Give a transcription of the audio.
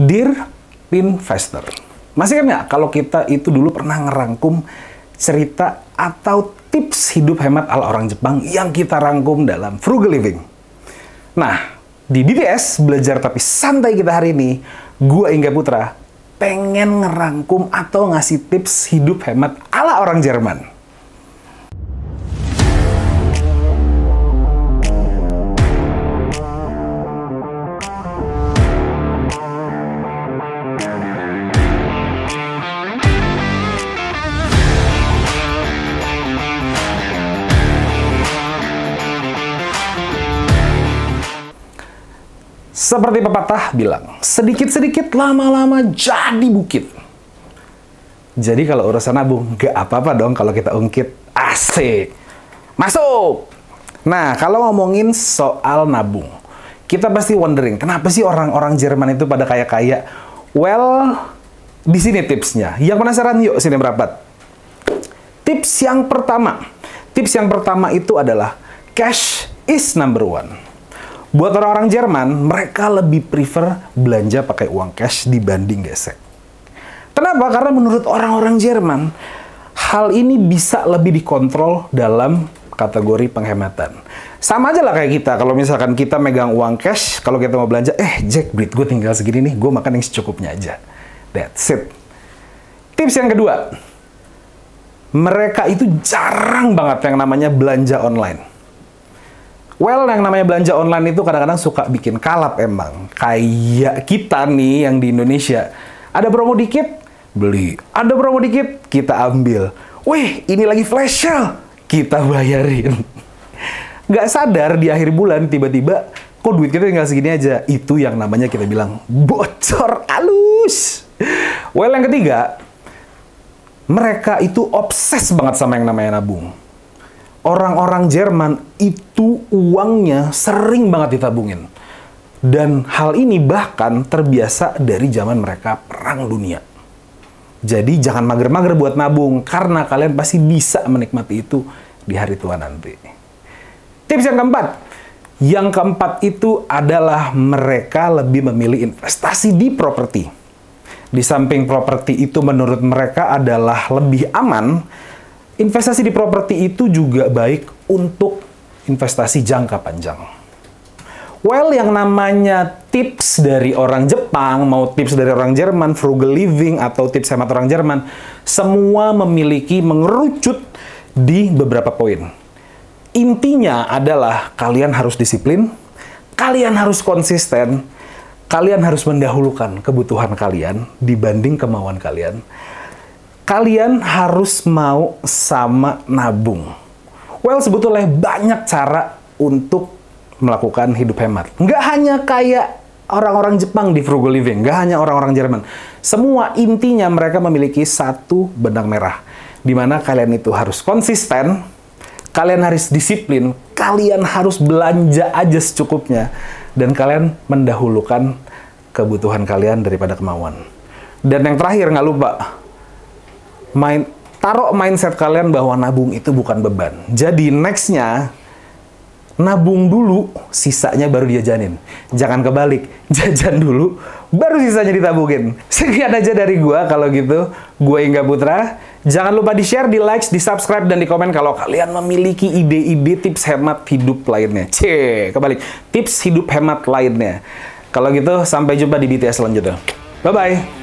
Dear Pinvestor. Masih kan nggak kalau kita itu dulu pernah ngerangkum cerita atau tips hidup hemat ala orang Jepang yang kita rangkum dalam Frugal Living. Nah, di BTS Belajar Tapi Santai kita hari ini, gua Ingga Putra pengen ngerangkum atau ngasih tips hidup hemat ala orang Jerman. Seperti pepatah bilang, sedikit-sedikit lama-lama jadi bukit. Jadi kalau urusan nabung, nggak apa-apa dong kalau kita ungkit. Asik! Masuk! Nah, kalau ngomongin soal nabung, kita pasti wondering, kenapa sih orang-orang Jerman itu pada kaya-kaya? Well, di sini tipsnya. Yang penasaran, yuk sini merapat. Tips yang pertama itu adalah cash is number one. Buat orang-orang Jerman, mereka lebih prefer belanja pakai uang cash dibanding gesek. Kenapa? Karena menurut orang-orang Jerman, hal ini bisa lebih dikontrol dalam kategori penghematan. Sama aja lah kayak kita, kalau misalkan kita megang uang cash, kalau kita mau belanja, Jack, duit gue tinggal segini nih, gue makan yang secukupnya aja. That's it. Tips yang kedua, mereka itu jarang banget yang namanya belanja online. Well, yang namanya belanja online itu kadang-kadang suka bikin kalap emang. Kayak kita nih yang di Indonesia. Ada promo dikit, beli. Ada promo dikit, kita ambil. Wih, ini lagi flash sale, kita bayarin. Nggak sadar di akhir bulan tiba-tiba, kok duit kita tinggal segini aja. Itu yang namanya kita bilang bocor halus. Well, yang ketiga, mereka itu obses banget sama yang namanya nabung. Orang-orang Jerman itu uangnya sering banget ditabungin. Dan hal ini bahkan terbiasa dari zaman mereka Perang Dunia. Jadi jangan mager-mager buat nabung, karena kalian pasti bisa menikmati itu di hari tua nanti. Tips yang keempat. Yang keempat itu adalah mereka lebih memilih investasi di properti. Di samping properti itu menurut mereka adalah lebih aman, investasi di properti itu juga baik untuk investasi jangka panjang. Well, yang namanya tips dari orang Jepang, mau tips dari orang Jerman, frugal living, atau tips hemat orang Jerman, semua mengerucut di beberapa poin. Intinya adalah kalian harus disiplin, kalian harus konsisten, kalian harus mendahulukan kebutuhan kalian dibanding kemauan kalian. Kalian harus mau sama nabung. Well, sebetulnya banyak cara untuk melakukan hidup hemat. Nggak hanya kayak orang-orang Jepang di frugal living, nggak hanya orang-orang Jerman. Semua intinya mereka memiliki satu benang merah, di mana kalian itu harus konsisten, kalian harus disiplin, kalian harus belanja aja secukupnya, dan kalian mendahulukan kebutuhan kalian daripada kemauan. Dan yang terakhir, nggak lupa, taruh mindset kalian bahwa nabung itu bukan beban. Jadi nextnya, nabung dulu, sisanya baru dijajanin. Jangan kebalik, jajan dulu, baru sisanya ditabungin. Sekian aja dari gua kalau gitu. Gua Ingga Putra. Jangan lupa di-share, di-like, di-subscribe, dan di-komen kalau kalian memiliki ide-ide tips hemat hidup lainnya. Kebalik, tips hidup hemat lainnya. Kalau gitu, sampai jumpa di BTS selanjutnya. Bye-bye!